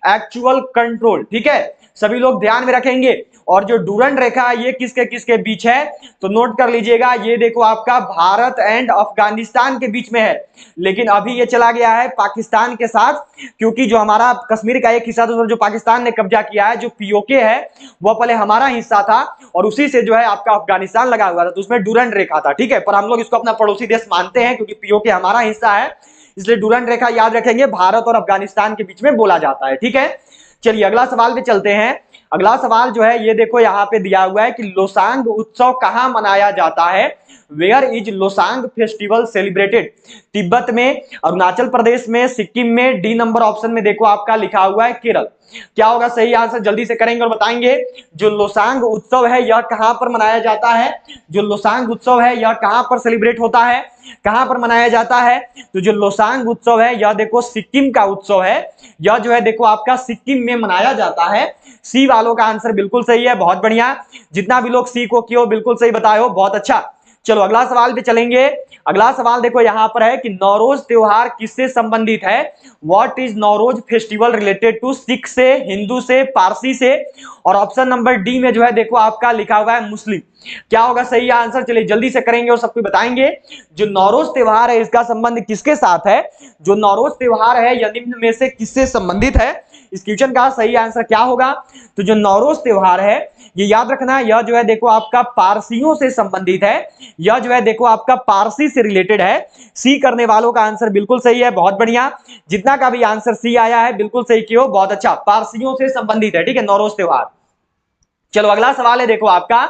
एक्चुअल कंट्रोल। ठीक है, सभी लोग ध्यान में रखेंगे। और जो डूरंड रेखा है ये किसके किसके बीच है? तो नोट कर लीजिएगा, ये देखो आपका भारत एंड अफगानिस्तान के बीच में है, लेकिन अभी ये चला गया है पाकिस्तान के साथ, क्योंकि जो हमारा कश्मीर का एक हिस्सा था जो पाकिस्तान ने कब्जा किया है, जो POK है वह पहले हमारा हिस्सा था और उसी से जो है आपका अफगानिस्तान लगा हुआ था, तो उसमें डूरंड रेखा था। ठीक है, पर हम लोग इसको अपना पड़ोसी देश मानते हैं क्योंकि POK हमारा हिस्सा है, इसलिए डूरंड रेखा याद रखेंगे भारत और अफगानिस्तान के बीच में बोला जाता है। ठीक है, चलिए अगला सवाल पे चलते हैं। अगला सवाल जो है ये देखो यहाँ पे दिया हुआ है कि लोसांग उत्सव कहाँ मनाया जाता है? Where is Losoong festival celebrated? Tibet में, अरुणाचल प्रदेश में, सिक्किम में, डी नंबर ऑप्शन में देखो आपका लिखा हुआ है केरल। क्या होगा सही आंसर? जल्दी से करेंगे और बताएंगे। जो लोसांग उत्सव है यह कहां पर मनाया जाता है? जो लोसांग उत्सव है यह कहां पर सेलिब्रेट होता है, कहां पर मनाया जाता है? तो जो लोसांग उत्सव है यह देखो सिक्किम का उत्सव है, यह जो है देखो आपका सिक्किम में मनाया जाता है। सी वालों का आंसर बिल्कुल सही है, बहुत बढ़िया। जितना भी लोग सी को किए हो बिल्कुल सही बताए हो, बहुत अच्छा। चलो अगला सवाल पे चलेंगे। अगला सवाल देखो यहां पर है कि नौरोज त्योहार किससे संबंधित है? What is Nowruz festival related to? Sikh से, हिंदू से, पारसी से, और ऑप्शन नंबर डी में जो है देखो आपका लिखा हुआ है मुस्लिम। क्या होगा सही आंसर? चलिए जल्दी से करेंगे और सबको बताएंगे। जो नौरोज त्योहार है इसका संबंध किसके साथ है? जो नौरोज त्योहार है यह निम्न में से किससे संबंधित है? इस क्वेश्चन का सही आंसर क्या होगा? तो जो नौरोज त्योहार है ये याद रखना, यह जो है देखो आपका पारसियों से संबंधित है। यह जो है देखो आपका पारसी से रिलेटेड है। सी करने वालों का आंसर बिल्कुल सही है, बहुत बढ़िया। जितना का भी आंसर सी आया है बिल्कुल सही किया, बहुत अच्छा, पारसियों से संबंधित है, ठीक है, नौरोज त्योहार। चलो अगला सवाल है देखो आपका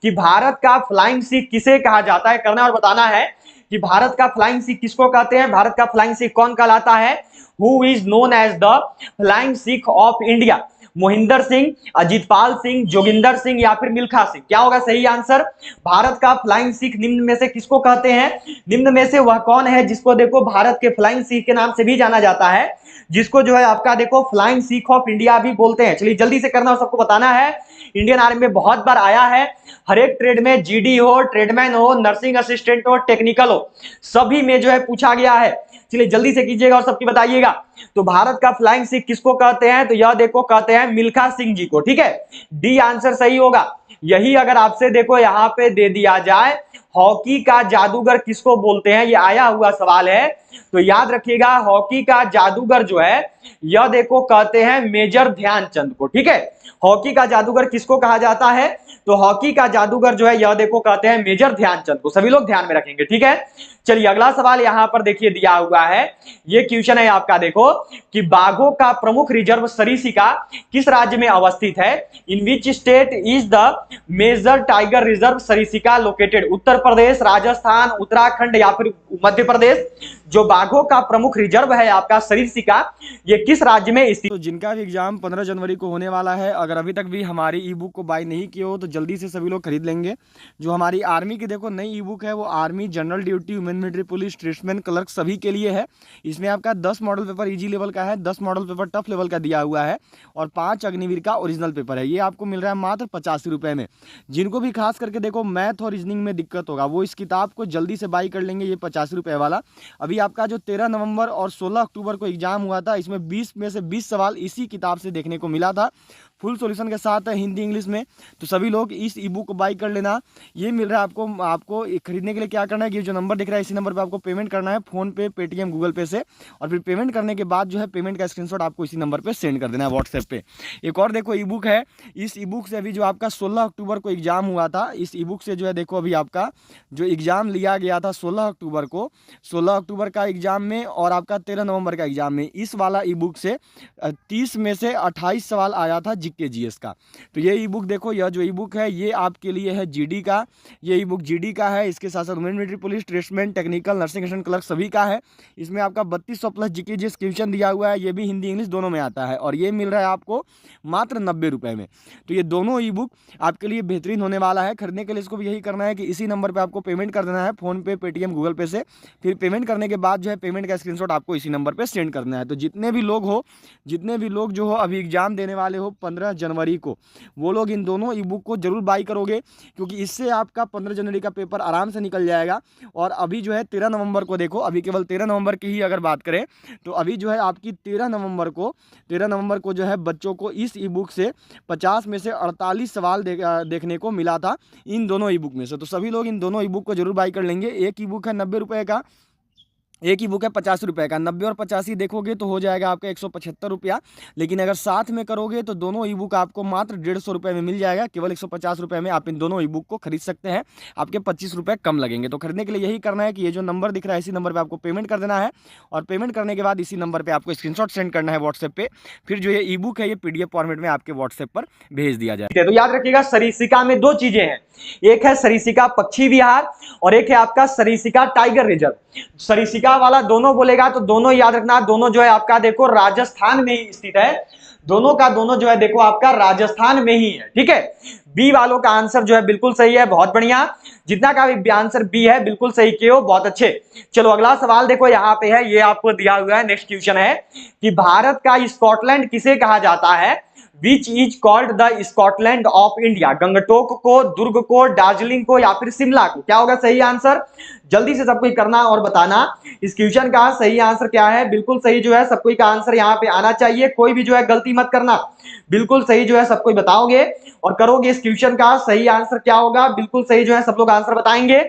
कि भारत का फ्लाइंग सिख किसे कहा जाता है? करना और बताना है कि भारत का फ्लाइंग सिख किसको कहते हैं, भारत का फ्लाइंग सिख कौन कहलाता है? Who is known as the flying Sikh of India? Mohinder Singh, Ajitpal Singh, Joginder Singh या फिर मिल्खा सिंह? क्या होगा सही आंसर? भारत का फ्लाइंग सिख निम्न में से किसको कहते हैं? निम्न में से वह कौन है जिसको देखो भारत के फ्लाइंग सिख के नाम से भी जाना जाता है, जिसको जो है आपका देखो फ्लाइंग सिख ऑफ इंडिया भी बोलते हैं? चलिए जल्दी से करना और सबको बताना है। इंडियन आर्मी में बहुत बार आया है, हर एक ट्रेड में, जीडी हो, ट्रेडमैन हो, नर्सिंग असिस्टेंट हो, टेक्निकल हो, सभी में जो है पूछा गया है। चलिए जल्दी से कीजिएगा और सबकी बताइएगा। तो भारत का फ्लाइंग सिख किसको कहते हैं? तो यह देखो कहते हैं मिल्खा सिंह जी को, ठीक है, डी आंसर सही होगा। यही अगर आपसे देखो यहां पे दे दिया जाए हॉकी का जादूगर किसको बोलते हैं, ये आया हुआ सवाल है, तो याद रखिएगा हॉकी का जादूगर जो है यह देखो कहते हैं मेजर ध्यानचंद को, ठीक है। हॉकी का जादूगर किसको कहा जाता है? तो हॉकी का जादूगर जो है यह देखो कहते हैं मेजर ध्यानचंद को, सभी लोग ध्यान में रखेंगे, ठीक है। चलिए अगला सवाल यहां पर देखिए दिया हुआ है, ये क्वेश्चन है आपका देखो कि बाघों का प्रमुख रिजर्व सरिस्का किस राज्य में अवस्थित है? In which state is the major tiger reserve Sariska located? Uttar Pradesh, Rajasthan, Uttarakhand या फिर मध्य प्रदेश? जो बाघों का प्रमुख रिजर्व है आपका सरिस्का, ये किस राज्य में स्थित? तो जिनका भी एग्जाम 15 जनवरी को होने वाला है, अगर अभी तक भी हमारी ई बुक को बाय नहीं किए हो तो जल्दी से सभी लोग खरीद लेंगे। जो हमारी आर्मी की देखो नई ई बुक है वो army general duty, women military police, tradesman, clerk सभी के लिए है। इसमें आपका 10 मॉडल पेपर इजी लेवल का है, 10 मॉडल पेपर टफ लेवल का दिया हुआ है और 5 अग्निवीर का ओरिजिनल पेपर है। ये आपको मिल रहा है मात्र 85 रुपये में। जिनको भी खास करके देखो मैथ और रीजनिंग में दिक्कत होगा वो इस किताब को जल्दी से बाई कर लेंगे, ये 85 रुपये वाला। अभी आपका जो 13 नवंबर और 16 अक्टूबर को एग्जाम हुआ था, इसमें 20 में से 20 सवाल इसी किताब से देखने को मिला था, फुल सॉल्यूशन के साथ है हिंदी इंग्लिश में। तो सभी लोग इस ई बुक को बाई कर लेना। ये मिल रहा है आपको खरीदने के लिए क्या करना है कि जो नंबर दिख रहा है इसी नंबर पे आपको पेमेंट करना है, फोन पे, पेटीएम, गूगल पे से, और फिर पेमेंट करने के बाद जो है पेमेंट का स्क्रीनशॉट आपको इसी नंबर पे सेंड कर देना है व्हाट्सएप पे। एक और देखो ई बुक है, इस ई बुक से अभी जो आपका 16 अक्टूबर को एग्जाम हुआ था, इस ई बुक से जो है देखो अभी आपका जो एग्जाम लिया गया था 16 अक्टूबर को, 16 अक्टूबर का एग्जाम में और आपका 13 नवंबर का एग्जाम में, इस वाला ई बुक से 30 में से 28 सवाल आया था जीके जीएस का। तो ये ई बुक देखो, यह जो ई बुक है ये आपके लिए है जीडी का, ये ई बुक जीडी का है। इसके साथ साथ women military police, tradesman, technical, nursing assistant, clerk सभी का है। इसमें आपका 3200 प्लस जीके जीएस क्वेश्चन दिया हुआ है, ये भी हिंदी इंग्लिश दोनों में आता है और ये मिल रहा है आपको मात्र 90 रुपये में। तो ये दोनों ई बुक आपके लिए बेहतरीन होने वाला है। खरीदने के लिए इसको भी यही करना है कि इसी नंबर पर आपको पेमेंट कर देना है, फोन पे, पेटीएम, गूगल पे से। फिर पेमेंट करने के बाद जो है पेमेंट का स्क्रीनशॉट आपको इसी नंबर पे सेंड करना है। तो जितने भी लोग जो हो अभी एग्जाम देने वाले हो 15 जनवरी को, वो लोग इन दोनों ई बुक को जरूर बाई करोगे, क्योंकि इससे आपका 15 जनवरी का पेपर आराम से निकल जाएगा। और अभी जो है 13 नवंबर को देखो, अभी केवल 13 नवंबर की ही अगर बात करें तो अभी जो है आपकी 13 नवंबर को जो है बच्चों को इस ई बुक से 50 में से 48 सवाल देखने को मिला था इन दोनों ई बुक में से। तो सभी लोग इन दोनों ई बुक को जरूर बाई कर लेंगे। एक ई बुक है 90 रुपये का, एक ही बुक है 50 रुपये का। 90 और 85 देखोगे तो हो जाएगा आपका 175 रुपया, लेकिन अगर साथ में करोगे तो दोनों ई बुक आपको मात्र 150 रुपये में मिल जाएगा। केवल 150 रुपये में आप इन दोनों ई बुक को खरीद सकते हैं, आपके 25 रुपये कम लगेंगे। तो खरीदने के लिए यही करना है कि ये जो नंबर दिख रहा है इसी नंबर पर आपको पेमेंट कर देना है और पेमेंट करने के बाद इसी नंबर पर आपको स्क्रीनशॉट सेंड करना है व्हाट्सएप पर। फिर जो ये ई बुक है ये PDF फॉर्मेट में आपके व्हाट्सएप पर भेज दिया जाए। तो याद रखिएगा सरिस्का में दो चीजें हैं, एक है सरिस्का पक्षी विहार और एक है आपका सरिस्का टाइगर रिजर्व। सरिस्का वाला दोनों बोलेगा तो दोनों याद रखना, दोनों जो है आपका देखो राजस्थान में ही स्थित है, दोनों का दोनों जो है देखो आपका राजस्थान में ही है, ठीक है। बी वालों का आंसर जो है बिल्कुल सही है, बहुत बढ़िया। जितना का भी आंसर बी है बिल्कुल सही किए हो, बहुत अच्छे। चलो अगला सवाल देखो यहाँ पे है, ये आपको दिया हुआ है, नेक्स्ट क्वेश्चन है कि भारत का स्कॉटलैंड किसे कहा जाता है? Which is called the Scotland of India? Gangtok को, दुर्ग को, दार्जिलिंग को या फिर शिमला को? क्या होगा सही आंसर? जल्दी से सबको करना और बताना इस क्वेश्चन का सही आंसर क्या है। बिल्कुल सही जो है सबको का आंसर यहाँ पे आना चाहिए, कोई भी जो है गलती मत करना, बिल्कुल सही जो है सबको बताओगे और करोगे। इस क्वेश्चन का सही आंसर क्या होगा? बिल्कुल सही जो है सब लोग आंसर बताएंगे।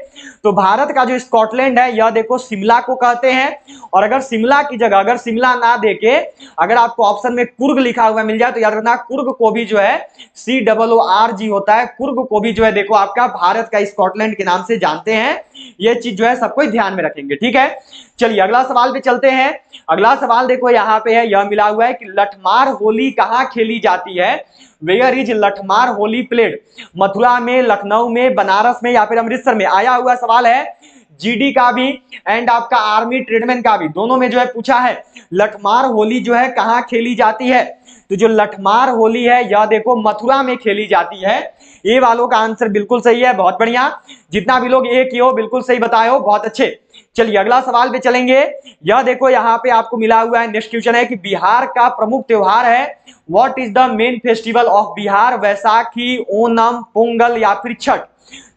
तो भारत का जो स्कॉटलैंड है यह देखो शिमला को कहते हैं, और अगर शिमला की जगह अगर शिमला ना देके अगर आपको ऑप्शन में कुर्ग लिखा हुआ मिल जाए तो याद रखना कुर्ग को भी जो है COORG होता है, कुर्ग को भी जो है देखो आपका भारत का स्कॉटलैंड के नाम से जानते हैं। ये चीज जो है सबको ध्यान में रखेंगे, ठीक है। चलिए अगला सवाल पे चलते हैं। अगला सवाल देखो यहाँ पे है, यह मिला हुआ है कि लठमार होली कहाँ खेली जाती है? Where is Lathmar Holi played? Mathura में, लखनऊ में, बनारस में या फिर अमृतसर में? आया हुआ सवाल है, जीडी का भी एंड आपका आर्मी ट्रेडमैन का भी, दोनों में जो है पूछा है लठमार होली जो है कहाँ खेली जाती है। तो जो लठमार होली है यह देखो मथुरा में खेली जाती है। ए वालों का आंसर बिल्कुल सही है, बहुत बढ़िया। जितना भी लोग ए किए हो बिल्कुल सही बताए हो, बहुत अच्छे। चलिए अगला सवाल पे चलेंगे। यह देखो यहाँ पे आपको मिला हुआ है, नेक्स्ट क्वेश्चन है कि बिहार का प्रमुख त्योहार है, what is the main festival of Bihar? Vaisakhi, Onam, Pongal या फिर छठ?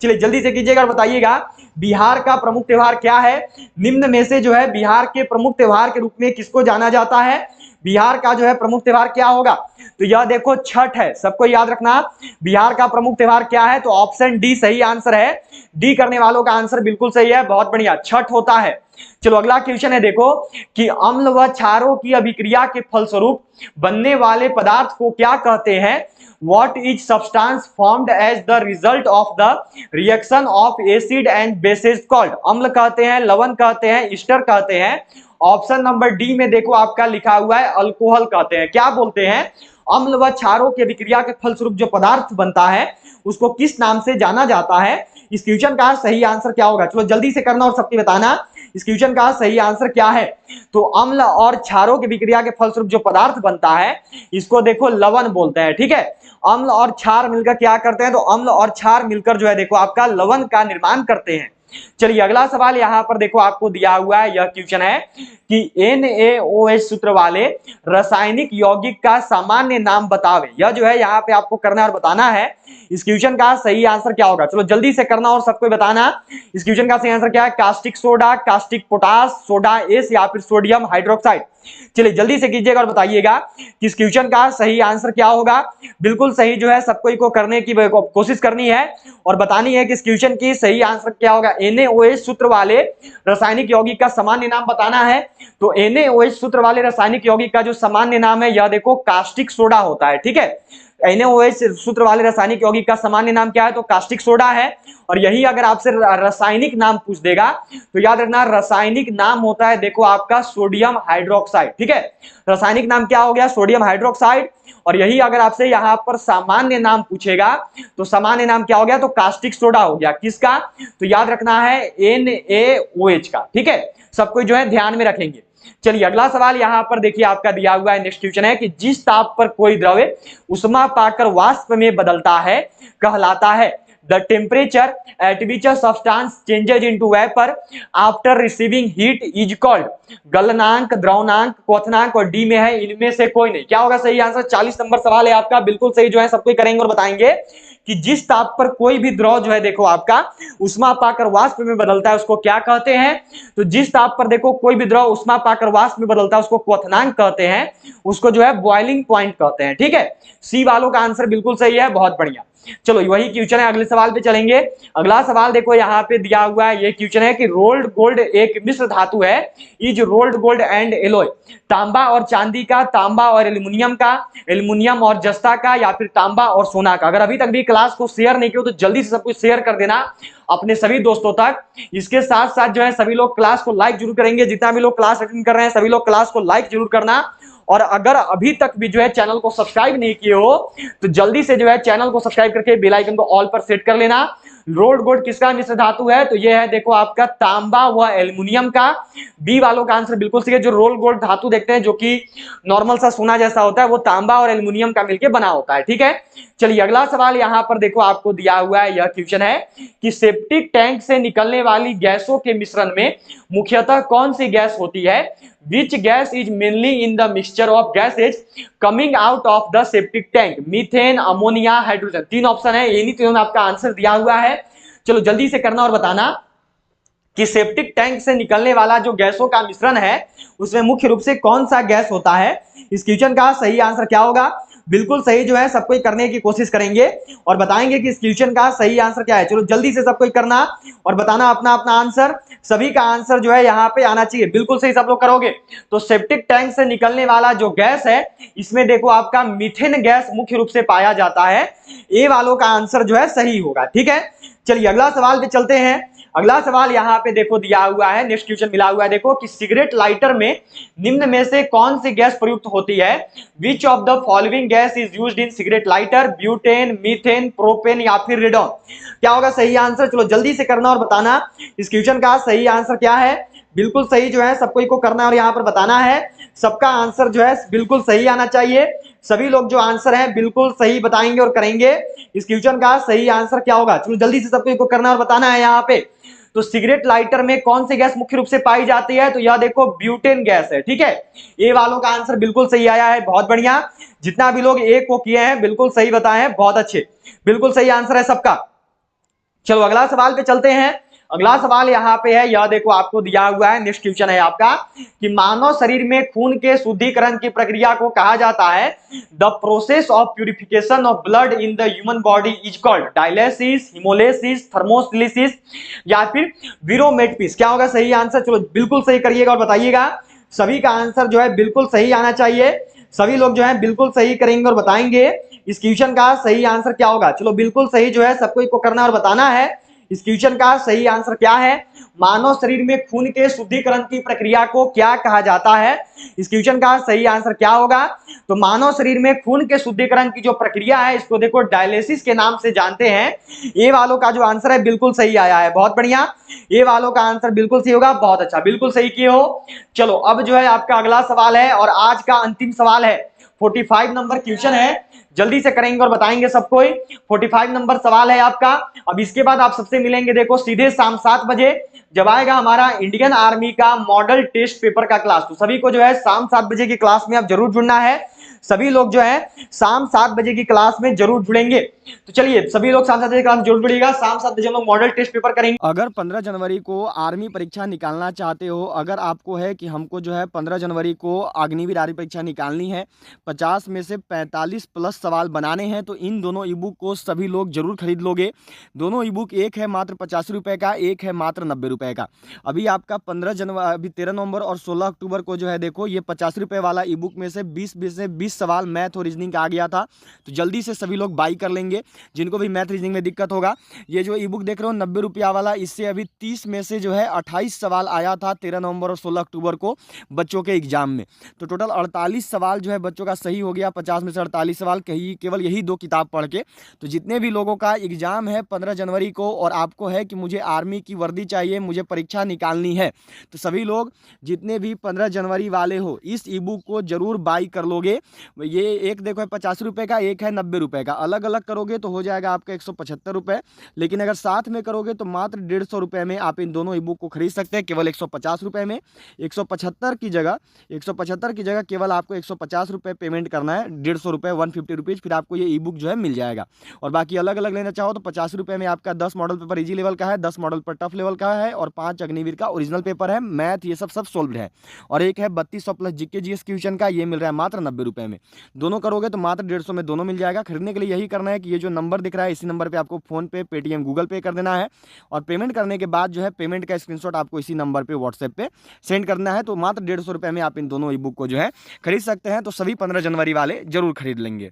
चलिए जल्दी से कीजिएगा और बताइएगा बिहार का प्रमुख त्योहार क्या है। निम्न में से जो है बिहार के प्रमुख त्योहार के रूप में किसको जाना जाता है? बिहार का जो है प्रमुख त्योहार क्या होगा? तो यह देखो छठ है, सबको याद रखना बिहार का प्रमुख त्योहार क्या है। तो ऑप्शन डी सही आंसर है, डी करने वालों का आंसर बिल्कुल सही है, बहुत बढ़िया, छठ होता है। चलो अगला क्वेश्चन है देखो कि अम्ल व क्षारों की अभिक्रिया के फलस्वरूप बनने वाले पदार्थ को क्या कहते हैं? What is substance formed as the result of the reaction of acid and bases called? अम्ल कहते हैं, लवण कहते हैं, ईस्टर कहते हैं। ऑप्शन नंबर डी में देखो आपका लिखा हुआ है अल्कोहल कहते हैं। क्या बोलते हैं? अम्ल व क्षारों की अभिक्रिया के फलस्वरूप जो पदार्थ बनता है उसको किस नाम से जाना जाता है? इस क्वेश्चन का सही आंसर क्या होगा? चलो जल्दी से करना और सबके बताना इस क्वेश्चन का सही आंसर क्या है। तो अम्ल और क्षारों की विक्रिया के फलस्वरूप जो पदार्थ बनता है इसको देखो लवण बोलते हैं, ठीक है। अम्ल और क्षार मिलकर क्या करते हैं? तो अम्ल और क्षार मिलकर जो है देखो आपका लवण का निर्माण करते हैं। चलिए अगला सवाल यहाँ पर देखो आपको दिया हुआ है, यह क्वेश्चन है कि NaOH सूत्र वाले रासायनिक यौगिक का सामान्य नाम बतावे। यह जो है यहाँ पे आपको करना और बताना है। इस क्वेश्चन का सही आंसर क्या होगा? चलो जल्दी से करना और सबको बताना इस क्वेश्चन का सही आंसर क्या है। Caustic soda, caustic potash, soda S या फिर सोडियम हाइड्रोक्साइड? चलिए जल्दी से कीजिएगा और बताइएगा कि इस क्वेश्चन का सही आंसर क्या होगा। बिल्कुल सही जो है सबको को करने की कोशिश करनी है और बतानी है कि इस क्वेश्चन की सही आंसर क्या होगा। NaOH सूत्र वाले रासायनिक यौगिक का सामान्य नाम बताना है। तो NaOH सूत्र वाले रासायनिक यौगिक का जो सामान्य नाम है यह देखो कास्टिक सोडा होता है, ठीक है। NaOH सूत्र वाले रासायनिक यौगिक का सामान्य नाम क्या है? तो कास्टिक सोडा है। और यही अगर आपसे रासायनिक नाम पूछ देगा तो याद रखना रासायनिक नाम होता है देखो आपका सोडियम हाइड्रोक्साइड, ठीक है। रासायनिक नाम क्या हो गया? Sodium hydroxide. और यही अगर आपसे यहाँ पर सामान्य नाम पूछेगा तो सामान्य नाम क्या हो गया? तो कास्टिक सोडा हो गया। किसका? तो याद रखना है NaOH का, ठीक है। सबको जो है ध्यान में रखेंगे। चलिए अगला सवाल यहाँ पर देखिए आपका दिया हुआ है, नेक्स्ट क्वेश्चन है कि जिस ताप पर कोई द्रव्य उष्मा पाकर वाष्प में बदलता है कहलाता है। The temperature at which a substance changes into vapor after receiving heat is called? गलनांक, द्रवनांक, क्वथनांक और डी में है इनमें से कोई नहीं। क्या होगा सही आंसर? 40 नंबर सवाल है आपका, बिल्कुल सही जो है सबको करेंगे और बताएंगे कि जिस ताप पर कोई भी द्रव जो है देखो आपका उष्मा पाकर वाष्प में बदलता है उसको क्या कहते हैं? तो जिस ताप पर देखो कोई भी द्रव उष्मा पाकर वाष्प में बदलता है उसको क्वथनांक कहते हैं, उसको जो है बॉइलिंग पॉइंट कहते हैं, ठीक है। सी वालों का आंसर बिल्कुल सही है, बहुत बढ़िया। चलो वही क्वेश्चन है, अगले सवाल पे चलेंगे। अगला सवाल देखो यहाँ पे दिया हुआ है, ये क्वेश्चन है कि रोल्ड गोल्ड एक मिश्र धातु है, is rolled gold and alloy. तांबा और चांदी का, तांबा और एल्युमिनियम का, एल्युमिनियम और जस्ता का या फिर तांबा और सोना का? अगर अभी तक भी क्लास को शेयर नहीं किया तो जल्दी से सब कुछ शेयर कर देना अपने सभी दोस्तों तक। इसके साथ साथ जो है सभी लोग क्लास को लाइक जरूर करेंगे, जितना भी लोग क्लास अटेंड कर रहे हैं सभी लोग क्लास को लाइक जरूर करना। और अगर अभी तक भी जो है चैनल को सब्सक्राइब नहीं किए हो तो जल्दी से जो है चैनल को सब्सक्राइब करके बेल आइकन को ऑल पर सेट कर लेना। रोल्ड गोल्ड किसका मिश्र धातु है? तो ये है देखो आपका तांबा व एल्युमिनियम का। बी वालों का आंसर बिल्कुल सही है। जो रोल्ड गोल्ड धातु देखते हैं जो कि नॉर्मल सा सोना जैसा होता है वो तांबा और एल्युमिनियम का मिलकर बना होता है, ठीक है। चलिए अगला सवाल यहाँ पर देखो आपको दिया हुआ है, यह क्वेश्चन है कि सेप्टिक टैंक से निकलने वाली गैसों के मिश्रण में मुख्यतः कौन सी गैस होती है? Which gas is mainly in the mixture of gases coming out of the septic tank, methane, ammonia, hydrogen. तीन ऑप्शन है, इन्हीं तीनों में आपका आंसर दिया हुआ है। चलो जल्दी से करना और बताना कि सेप्टिक टैंक से निकलने वाला जो गैसों का मिश्रण है उसमें मुख्य रूप से कौन सा गैस होता है। इस क्वेश्चन का सही आंसर क्या होगा, बिल्कुल सही जो है सब कोई करने की कोशिश करेंगे और बताएंगे कि इस क्वेश्चन का सही आंसर क्या है। चलो जल्दी से सब कोई करना और बताना अपना अपना आंसर। सभी का आंसर जो है यहाँ पे आना चाहिए, बिल्कुल सही सब लोग करोगे। तो सेप्टिक टैंक से निकलने वाला जो गैस है इसमें देखो आपका मीथेन गैस मुख्य रूप से पाया जाता है। ए वालों का आंसर जो है सही होगा। ठीक है, चलिए अगला सवाल पे चलते हैं। अगला सवाल यहाँ पे देखो दिया हुआ है, नेक्स्ट क्वेश्चन मिला हुआ है देखो कि सिगरेट लाइटर में निम्न में से कौन सी गैस प्रयुक्त होती है। Which of the following gas is used in cigarette lighter, butane, methane, propane या फिर रेडॉन। क्या होगा सही आंसर, चलो जल्दी से करना और बताना इस क्वेश्चन का सही आंसर क्या है। बिल्कुल सही जो है सबको को करना और यहाँ पर बताना है। सबका आंसर जो है बिल्कुल सही आना चाहिए। सभी लोग जो आंसर है बिल्कुल सही बताएंगे और करेंगे। इस क्वेश्चन का सही आंसर क्या होगा, चलो जल्दी से सबको को करना और बताना है यहाँ पे। तो सिगरेट लाइटर में कौन सी गैस मुख्य रूप से पाई जाती है, तो यह देखो ब्यूटेन गैस है। ठीक है, ए वालों का आंसर बिल्कुल सही आया है, बहुत बढ़िया। जितना भी लोग ए को किए हैं बिल्कुल सही बताए हैं, बहुत अच्छे, बिल्कुल सही आंसर है सबका। चलो अगला सवाल पे चलते हैं। अगला सवाल यहाँ पे है, यह देखो आपको दिया हुआ है, नेक्स्ट क्वेश्चन है आपका कि मानव शरीर में खून के शुद्धिकरण की प्रक्रिया को कहा जाता है। The process of purification of blood in the human body is called dialysis, haemolysis, thermolysis या फिर वीरोमेटपिस। क्या होगा सही आंसर, चलो बिल्कुल सही करिएगा और बताइएगा। सभी का आंसर जो है बिल्कुल सही आना चाहिए। सभी लोग जो है बिल्कुल सही करेंगे और बताएंगे इस क्वेश्चन का सही आंसर क्या होगा। चलो बिल्कुल सही जो है सबको को करना और बताना है इस क्वेश्चन का सही आंसर क्या है। मानव शरीर में खून के शुद्धिकरण की प्रक्रिया को क्या कहा जाता है। इस क्वेश्चन का सही आंसर क्या होगा, तो मानव शरीर में खून के शुद्धिकरण की जो प्रक्रिया है इसको देखो डायलिसिस के नाम से जानते हैं। ये वालों का जो आंसर है बिल्कुल सही आया है, बहुत बढ़िया। ये वालों का आंसर बिल्कुल सही होगा, बहुत अच्छा, बिल्कुल सही किए हो। चलो अब जो है आपका अगला सवाल है और आज का अंतिम सवाल है। 45 नंबर क्वेश्चन है, जल्दी से करेंगे और बताएंगे सबको। 45 नंबर सवाल है आपका। अब इसके बाद आप सबसे मिलेंगे देखो सीधे शाम 7 बजे जब आएगा हमारा इंडियन आर्मी का मॉडल टेस्ट पेपर का क्लास। तो सभी को जो है शाम 7 बजे की क्लास में आप जरूर जुड़ना है। सभी लोग जो है शाम 7 बजे की क्लास में जरूर जुड़ेंगे। तो चलिए सभी लोग शाम 7 बजे क्लास में जरूर जुड़िएगा। शाम 7 बजे हम लोग मॉडल टेस्ट पेपर करेंगे। अगर 15 जनवरी को आर्मी परीक्षा निकालना चाहते हो, अगर आपको है कि हमको जो है 15 जनवरी को अग्निवीर आर्मी परीक्षा निकालनी है, 50 में से 45 प्लस सवाल बनाने हैं, तो इन दोनों ई बुक को सभी लोग जरूर खरीद लोगे। दोनों ई बुक, एक है मात्र 85 रुपये का, एक है मात्र 90 रुपये का। अभी आपका 15 जनवरी, अभी 13 नवंबर और 16 अक्टूबर को जो है देखो ये 50 रुपये वाला ई बुक में से 20 सवाल मैथ और रीजनिंग का आ गया था। तो जल्दी से सभी लोग बाई कर लेंगे जिनको भी मैथ रीजनिंग में दिक्कत होगा। ये जो ई बुक देख रहे हो 90 रुपया वाला, इससे अभी 30 में से जो है 28 सवाल आया था 13 नवंबर और 16 अक्टूबर को बच्चों के एग्जाम में। तो टोटल 48 सवाल जो है बच्चों का सही हो गया। 50 में से 48 सवाल केवल यही 2 किताब पढ़ के। तो जितने भी लोगों का एग्जाम है 15 जनवरी को और आपको है कि मुझे आर्मी की वर्दी चाहिए, मुझे परीक्षा निकालनी है, तो सभी लोग जितने भी 15 जनवरी वाले हो इस ई बुक को जरूर बाई कर लोगे। ये एक देखो है 50 रुपये का, एक है 90 रुपये का। अलग अलग करोगे तो हो जाएगा आपका 175 रुपये, लेकिन अगर साथ में करोगे तो मात्र 150 रुपये में आप इन दोनों ई बुक को खरीद सकते हैं, केवल 150 रुपये में। 175 की जगह केवल आपको 150 रुपये पेमेंट करना है, 150 रुपये 150 रुपीज़, फिर आपको ये ई बुक जो है मिल जाएगा। और बाकी अलग अलग लेना चाहो तो 50 रुपये में आपका 10 मॉडल पेपर इजी लेवल का है, 10 मॉडल पेपर टफ लेवल का है और 5 अग्निवीर का ओरिजिनल पेपर है, मैथ ये सब सोल्व है। और एक है 3200 प्लस जीके जीएस क्वेश्चन का, ये मिल रहा है मात्र 90 रुपये में। दोनों करोगे तो मात्र 150 में दोनों मिल जाएगा। खरीदने के लिए यही करना है कि ये जो नंबर दिख रहा है इसी नंबर पे आपको फोन पे, पेटीएम, गूगल पे कर देना है और पेमेंट करने के बाद जो है पेमेंट का स्क्रीनशॉट आपको इसी नंबर पे व्हाट्सएप पे सेंड करना है। तो मात्र 150 रुपये में आप इन दोनों ई बुक को जो है खरीद सकते हैं। तो सभी 15 जनवरी वाले जरूर खरीद लेंगे।